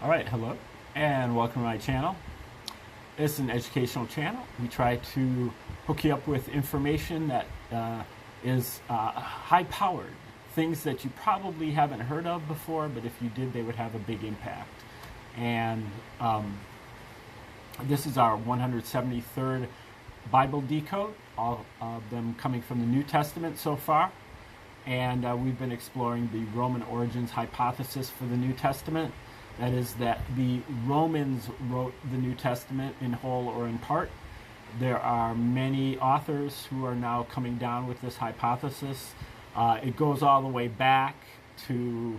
All right, hello, and welcome to my channel. It's an educational channel. We try to hook you up with information that is high-powered, things that you probably haven't heard of before, but if you did, they would have a big impact. And this is our 173rd Bible Decode, all of them coming from the New Testament so far. And we've been exploring the Roman origins hypothesis for the New Testament. That is that the Romans wrote the New Testament in whole or in part. There are many authors who are now coming down with this hypothesis. It goes all the way back to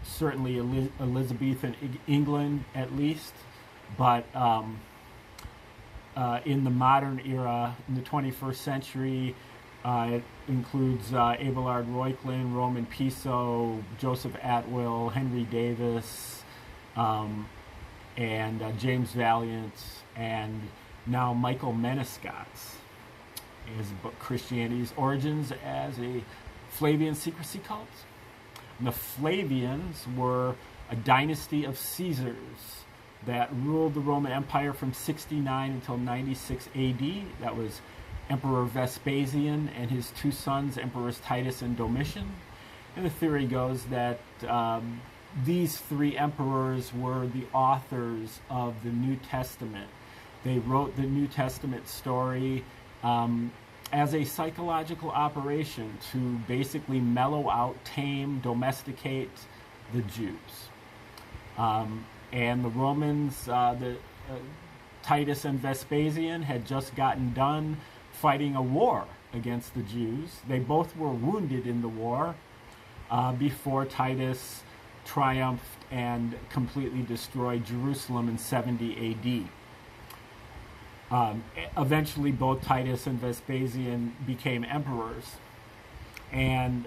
certainly Elizabethan England at least, but in the modern era, in the 21st century, it includes Abelard Reuchlin, Roman Piso, Joseph Atwill, Henry Davis, and James Valiant, and now Michael Menescot's his book Christianity's Origins as a Flavian Secrecy Cult. And the Flavians were a dynasty of Caesars that ruled the Roman Empire from 69 until 96 AD. That was Emperor Vespasian and his two sons, Emperors Titus and Domitian. And the theory goes that these three emperors were the authors of the New Testament. They wrote the New Testament story as a psychological operation to basically mellow out, tame, domesticate the Jews. And the Romans, Titus and Vespasian, had just gotten done fighting a war against the Jews. They both were wounded in the war before Titus triumphed and completely destroyed Jerusalem in 70 AD. Eventually, both Titus and Vespasian became emperors. And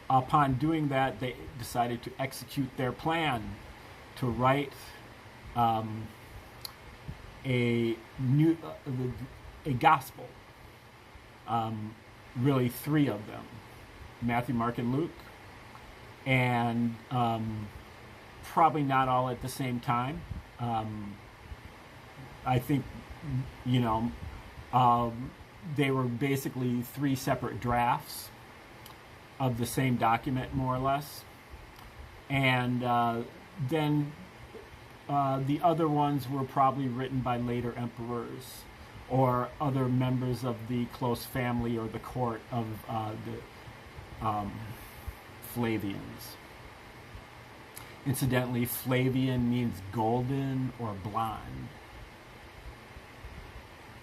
upon doing that, they decided to execute their plan to write a gospel. Really three of them, Matthew, Mark, and Luke, and probably not all at the same time. I think, they were basically three separate drafts of the same document, more or less. And then the other ones were probably written by later emperors or other members of the close family or the court of the Flavians. Incidentally, Flavian means golden or blonde.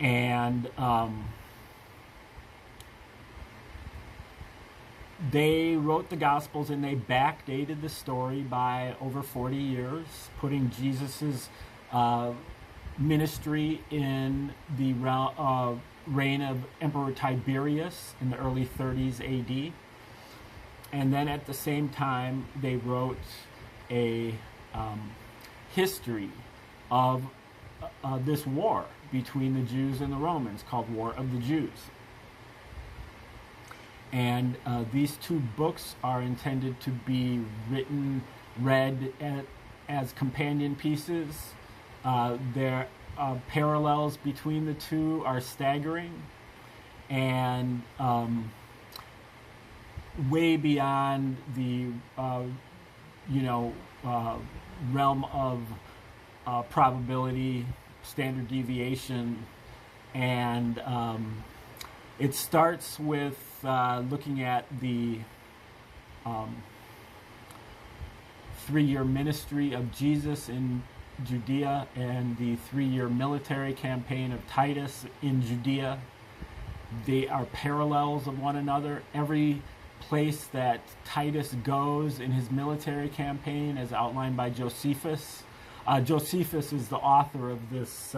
And they wrote the Gospels and they backdated the story by over 40 years, putting Jesus's ministry in the reign of Emperor Tiberius in the early 30s AD. And then at the same time, they wrote a history of this war between the Jews and the Romans called War of the Jews. And these two books are intended to be read as companion pieces. Their parallels between the two are staggering, and way beyond the realm of probability, standard deviation, and it starts with looking at the 3-year ministry of Jesus in Judea and the 3-year military campaign of Titus in Judea. They are parallels of one another. Every place that Titus goes in his military campaign, as outlined by Josephus. Josephus is the author of this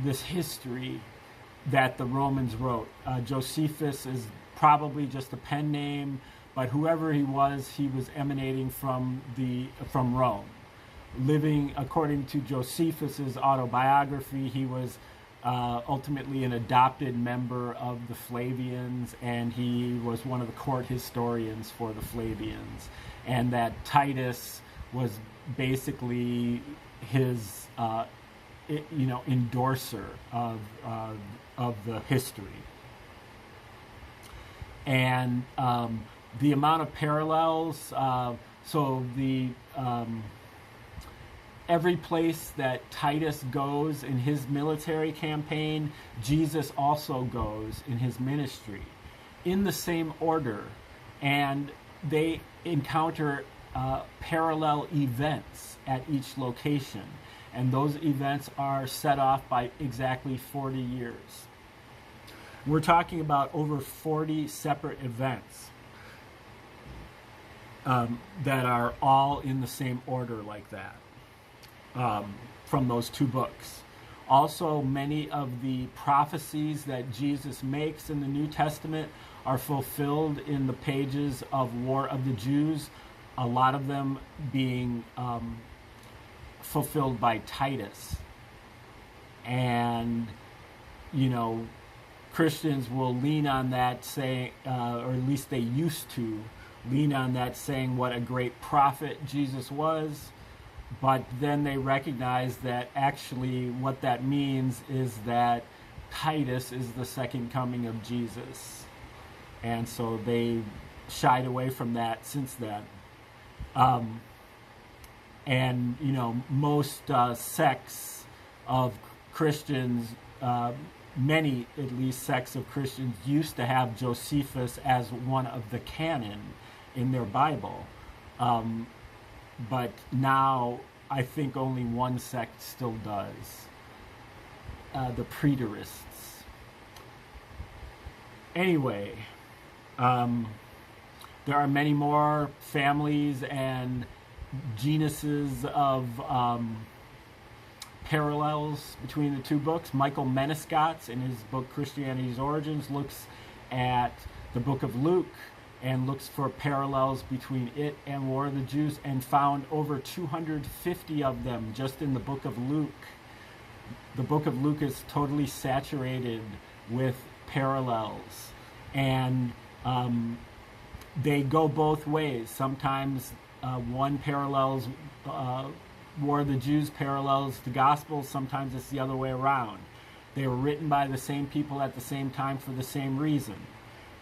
this history that the Romans wrote. Josephus is probably just a pen name, but whoever he was emanating from Rome. Living according to Josephus's autobiography, he was ultimately an adopted member of the Flavians, and he was one of the court historians for the Flavians. And that Titus was basically his endorser of the history. And the amount of parallels, every place that Titus goes in his military campaign, Jesus also goes in his ministry, in the same order, and they encounter parallel events at each location, and those events are set off by exactly 40 years. We're talking about over 40 separate events that are all in the same order like that, from those two books. Also, many of the prophecies that Jesus makes in the New Testament are fulfilled in the pages of War of the Jews, a lot of them being fulfilled by Titus. And, Christians will lean on that, saying, or at least they used to lean on that, saying what a great prophet Jesus was. But then they recognize that actually what that means is that Titus is the second coming of Jesus. And so they shied away from that since then. Most sects of Christians, many at least sects of Christians, used to have Josephus as one of the canon in their Bible. But now I think only one sect still does, the preterists. Anyway, there are many more families and genuses of parallels between the two books. Michael Menescotts, in his book Christianity's Origins, looks at the book of Luke and looks for parallels between it and War of the Jews, and found over 250 of them just in the book of Luke. The book of Luke is totally saturated with parallels, and they go both ways. Sometimes one parallels War of the Jews parallels the Gospels. Sometimes it's the other way around. They were written by the same people at the same time for the same reason.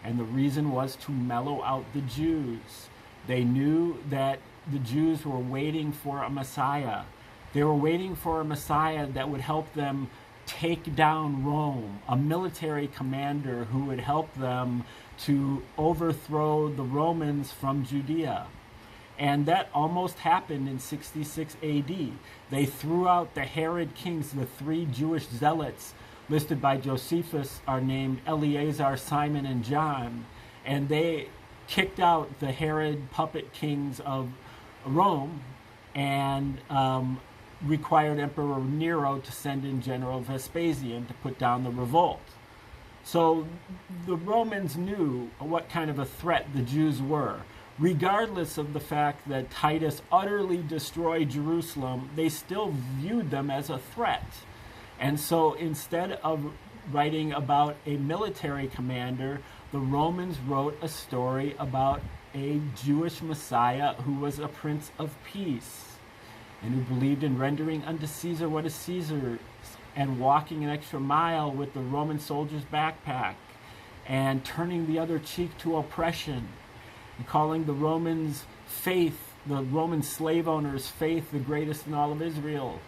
And the reason was to mellow out the Jews. They knew that the Jews were waiting for a Messiah. They were waiting for a Messiah that would help them take down Rome, a military commander who would help them to overthrow the Romans from Judea. And that almost happened in 66 AD. They threw out the Herod kings. The three Jewish zealots listed by Josephus are named Eleazar, Simon, and John. And they kicked out the Herod puppet kings of Rome and required Emperor Nero to send in General Vespasian to put down the revolt. So the Romans knew what kind of a threat the Jews were. Regardless of the fact that Titus utterly destroyed Jerusalem, they still viewed them as a threat. And so instead of writing about a military commander, the Romans wrote a story about a Jewish Messiah who was a Prince of Peace and who believed in rendering unto Caesar what is Caesar's, and walking an extra mile with the Roman soldier's backpack and turning the other cheek to oppression, and calling the Romans' faith, the Roman slave owners' faith, the greatest in all of Israel,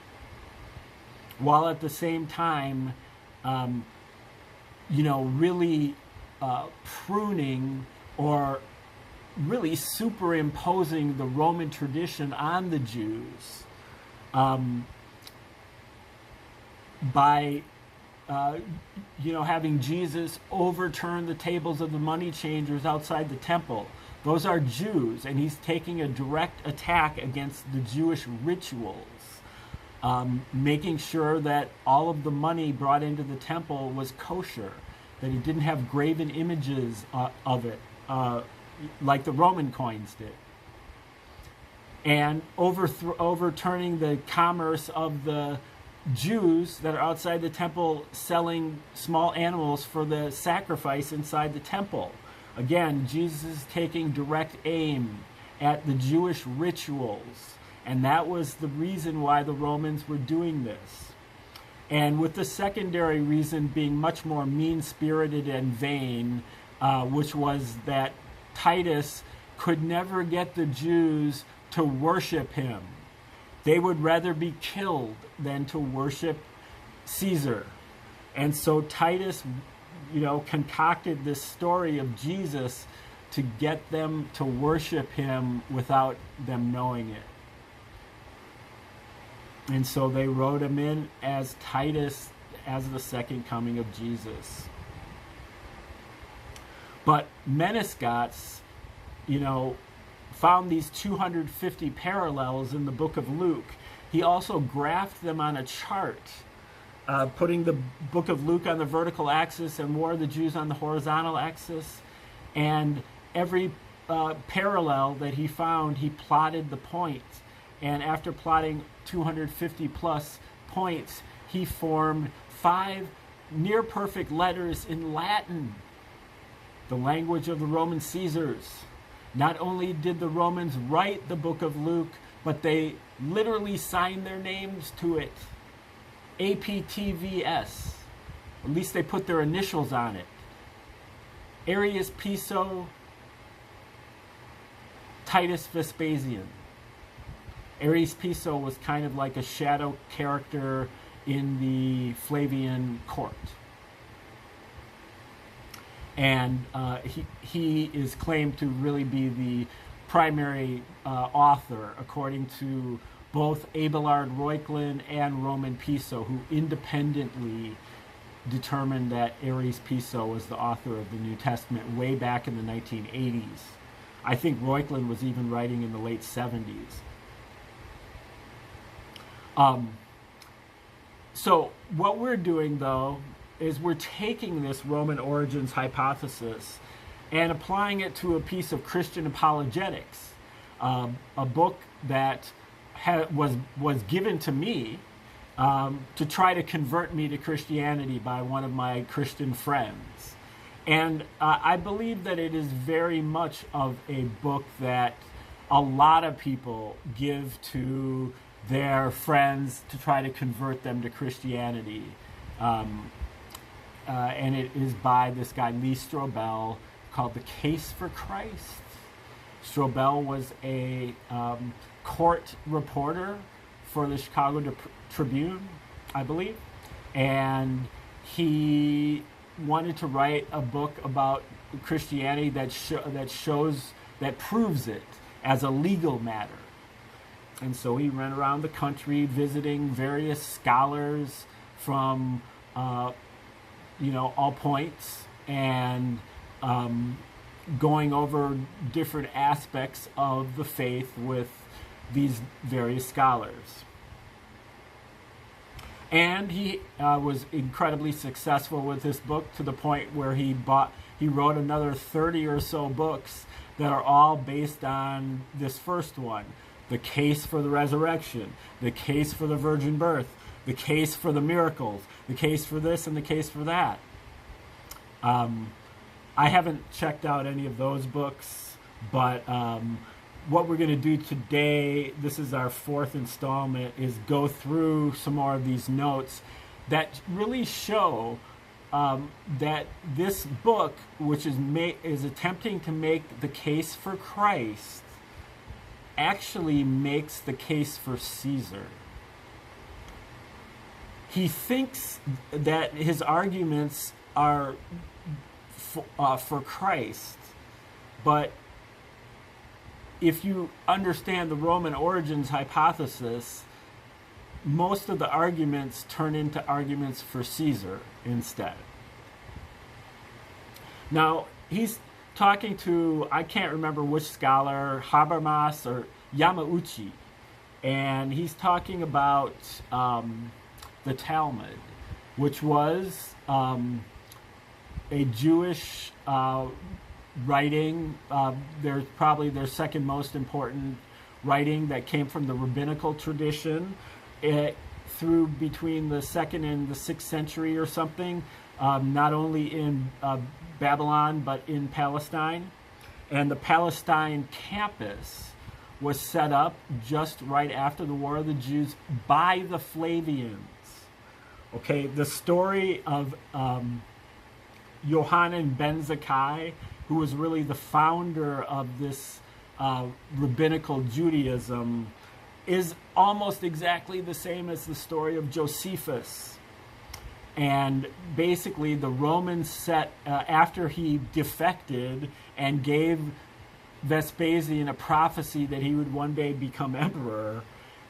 while at the same time, really pruning or really superimposing the Roman tradition on the Jews by having Jesus overturn the tables of the money changers outside the temple. Those are Jews, and he's taking a direct attack against the Jewish rituals, making sure that all of the money brought into the temple was kosher, that it didn't have graven images of it, like the Roman coins did. And overturning the commerce of the Jews that are outside the temple selling small animals for the sacrifice inside the temple. Again, Jesus is taking direct aim at the Jewish rituals And that was the reason why the Romans were doing this. And with the secondary reason being much more mean-spirited and vain, which was that Titus could never get the Jews to worship him. They would rather be killed than to worship Caesar. And so Titus, concocted this story of Jesus to get them to worship him without them knowing it. And so they wrote him in as Titus, as the second coming of Jesus. But Menescots, found these 250 parallels in the book of Luke. He also graphed them on a chart, putting the book of Luke on the vertical axis and War of the Jews on the horizontal axis. And every parallel that he found, he plotted the points. And after plotting 250 plus points, he formed 5 near-perfect letters in Latin, the language of the Roman Caesars. Not only did the Romans write the book of Luke, but they literally signed their names to it. APTVS. At least they put their initials on it. Arius Piso, Titus Vespasian. Arius Piso was kind of like a shadow character in the Flavian court. And he is claimed to really be the primary author, according to both Abelard Reuchlin and Roman Piso, who independently determined that Arius Piso was the author of the New Testament way back in the 1980s. I think Reuchlin was even writing in the late 70s. So what we're doing, though, is we're taking this Roman origins hypothesis and applying it to a piece of Christian apologetics, a book that was given to me to try to convert me to Christianity by one of my Christian friends. And I believe that it is very much of a book that a lot of people give to their friends to try to convert them to Christianity. And it is by this guy, Lee Strobel, called The Case for Christ. Strobel was a court reporter for the Chicago Tribune, I believe. And he wanted to write a book about Christianity that proves it as a legal matter. And so he ran around the country visiting various scholars from all points, and going over different aspects of the faith with these various scholars. And he was incredibly successful with this book, to the point where he wrote another 30 or so books that are all based on this first one. The case for the resurrection, the case for the virgin birth, the case for the miracles, the case for this and the case for that. I haven't checked out any of those books, but what we're going to do today, this is our 4th installment, is go through some more of these notes that really show that this book, which is attempting to make the case for Christ, actually makes the case for Caesar. He thinks that his arguments are for Christ, but if you understand the Roman origins hypothesis, most of the arguments turn into arguments for Caesar instead. Now, he's talking to, I can't remember which scholar, Habermas or Yamauchi, and he's talking about the Talmud, which was a Jewish writing. There's probably their second most important writing that came from the rabbinical tradition through between the 2nd and the 6th century or something, not only in Babylon but in Palestine. And the Palestine campus was set up just right after the War of the Jews by the Flavians. Okay, the story of Yohanan ben Zakkai, who was really the founder of this rabbinical Judaism, is almost exactly the same as the story of Josephus. And basically the Romans set, after he defected and gave Vespasian a prophecy that he would one day become emperor,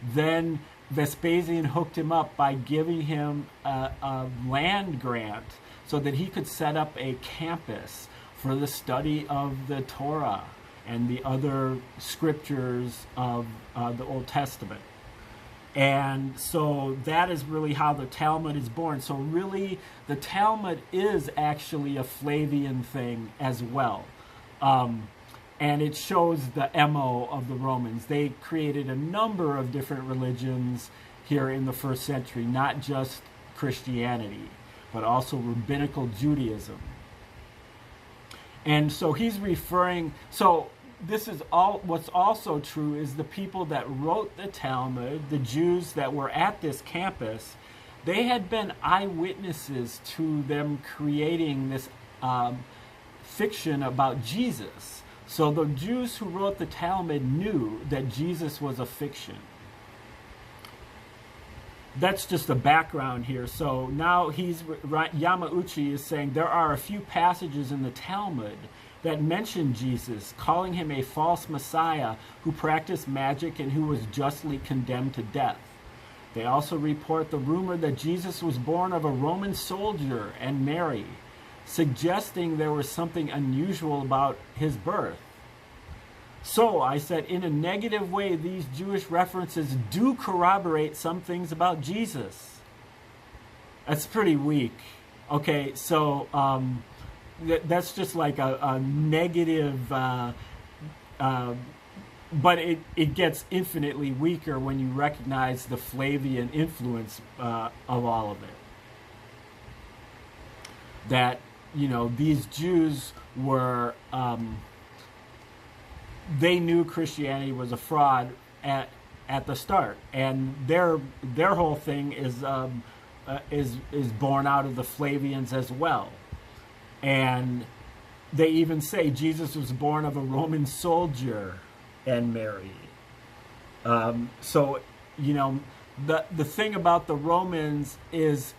then Vespasian hooked him up by giving him a land grant so that he could set up a campus for the study of the Torah and the other scriptures of the Old Testament. And so that is really how the Talmud is born. So really, the Talmud is actually a Flavian thing as well. And it shows the MO of the Romans. They created a number of different religions here in the first century, not just Christianity, but also rabbinical Judaism. And so he's referring, so this is all, what's also true is the people that wrote the Talmud, the Jews that were at this campus, they had been eyewitnesses to them creating this fiction about Jesus. So the Jews who wrote the Talmud knew that Jesus was a fiction. That's just the background here. So now Yamauchi is saying there are a few passages in the Talmud that mention Jesus, calling him a false Messiah who practiced magic and who was justly condemned to death. They also report the rumor that Jesus was born of a Roman soldier and Mary, suggesting there was something unusual about his birth. So, I said, in a negative way, these Jewish references do corroborate some things about Jesus. That's pretty weak. Okay, so that's just like a negative, but it gets infinitely weaker when you recognize the Flavian influence of all of it. That, you know, these Jews were, they knew Christianity was a fraud at the start, and their whole thing is born out of the Flavians as well. And they even say Jesus was born of a Roman soldier and Mary. So, you know, the thing about the Romans is,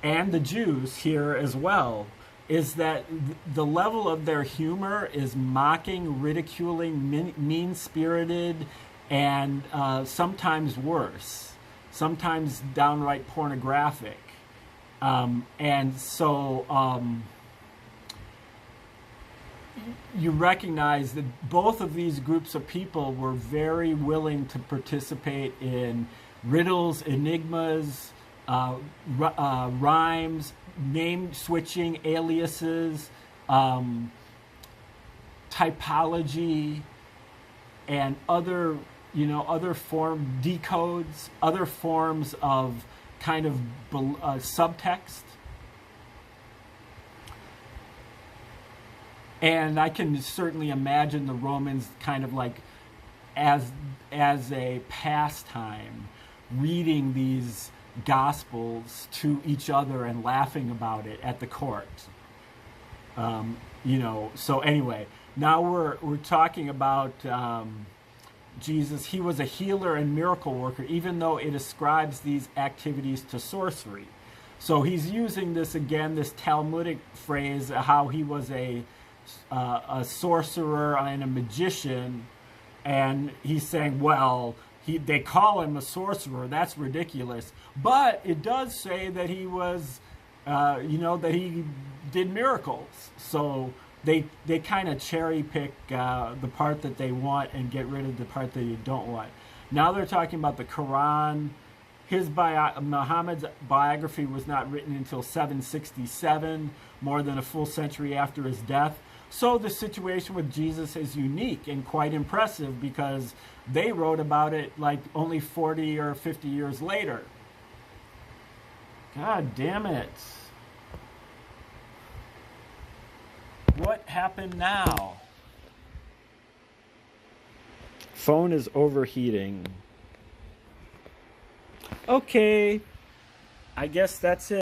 and the Jews here as well, is that the level of their humor is mocking, ridiculing, mean-spirited, and sometimes worse, sometimes downright pornographic. And so you recognize that both of these groups of people were very willing to participate in riddles, enigmas, rhymes, name switching, aliases, typology, and other, you know, other form decodes, other forms of kind of subtext. And I can certainly imagine the Romans kind of like as a pastime reading these Gospels to each other and laughing about it at the court. You know, so anyway, now we're talking about Jesus. He was a healer and miracle worker, even though it ascribes these activities to sorcery. So he's using this again, this Talmudic phrase, how he was a sorcerer and a magician, and he's saying, well, they call him a sorcerer. That's ridiculous. But it does say that he was, you know, that he did miracles. So they kind of cherry pick the part that they want and get rid of the part that you don't want. Now they're talking about the Quran. Muhammad's biography was not written until 767, more than a full century after his death. So the situation with Jesus is unique and quite impressive because they wrote about it like only 40 or 50 years later. God damn it. What happened now? Phone is overheating. Okay. I guess that's it.